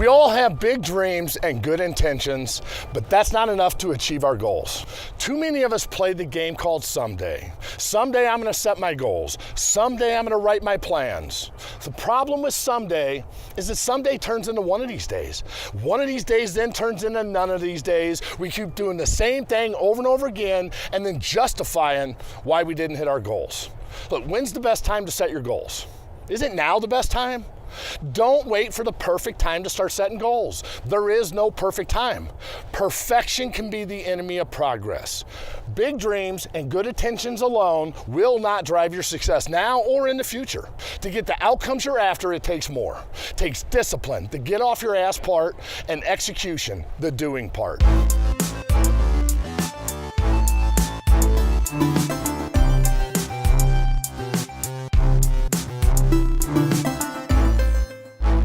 all have big dreams and good intentions, but that's not enough to achieve our goals. Too many of us play the game called someday. Someday I'm going to set my goals. Someday I'm going to write my plans. The problem with someday is that someday turns into one of these days. One of these days then turns into none of these days. We keep doing the same thing over and over again and then justifying why we didn't hit our goals. Look, when's the best time to set your goals? Isn't now the best time? Don't wait for the perfect time to start setting goals. There is no perfect time. Perfection can be the enemy of progress. Big dreams and good intentions alone will not drive your success now or in the future. To get the outcomes you're after, it takes more. It takes discipline, the get off your ass part, and execution, the doing part.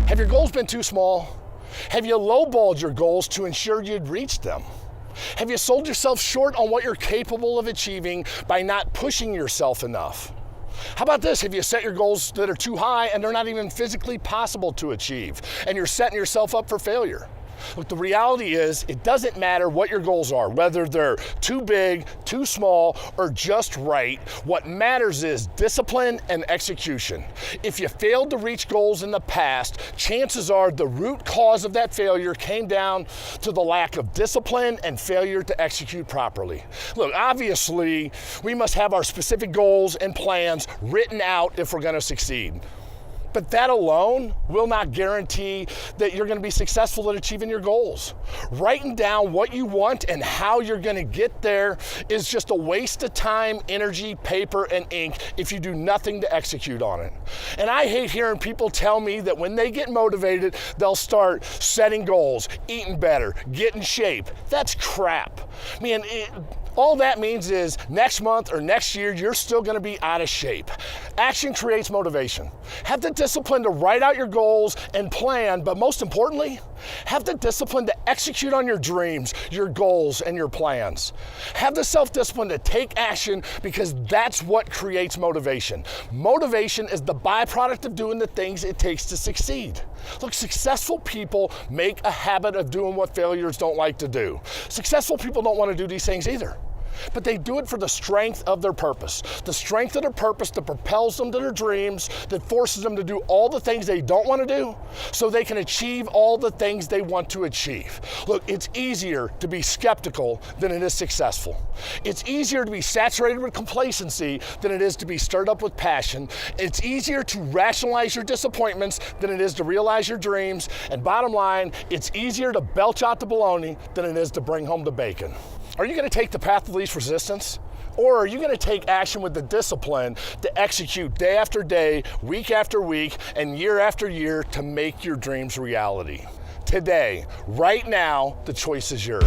Have your goals been too small? Have you lowballed your goals to ensure you'd reach them? Have you sold yourself short on what you're capable of achieving by not pushing yourself enough? How about this? Have you set your goals that are too high and they're not even physically possible to achieve, and you're setting yourself up for failure? Look, the reality is it doesn't matter what your goals are, whether they're too big, too small, or just right. What matters is discipline and execution. If you failed to reach goals in the past, chances are the root cause of that failure came down to the lack of discipline and failure to execute properly. Look, obviously, we must have our specific goals and plans written out if we're going to succeed. But that alone will not guarantee that you're going to be successful at achieving your goals. Writing down what you want and how you're going to get there is just a waste of time, energy, paper, and ink if you do nothing to execute on it. And I hate hearing people tell me that when they get motivated, they'll start setting goals, eating better, get in shape. That's crap. Man, all that means is next month or next year, you're still going to be out of shape. Action creates motivation. Have the discipline to write out your goals and plan, but most importantly, have the discipline to execute on your dreams, your goals, and your plans. Have the self-discipline to take action, because that's what creates motivation. Motivation is the byproduct of doing the things it takes to succeed. Look, successful people make a habit of doing what failures don't like to do. Successful people don't want to do these things either. But they do it for the strength of their purpose. The strength of their purpose that propels them to their dreams, that forces them to do all the things they don't want to do so they can achieve all the things they want to achieve. Look, it's easier to be skeptical than it is successful. It's easier to be saturated with complacency than it is to be stirred up with passion. It's easier to rationalize your disappointments than it is to realize your dreams. And bottom line, it's easier to belch out the bologna than it is to bring home the bacon. Are you going to take the path of least resistance? Or are you going to take action with the discipline to execute day after day, week after week, and year after year to make your dreams reality? Today, right now, the choice is yours.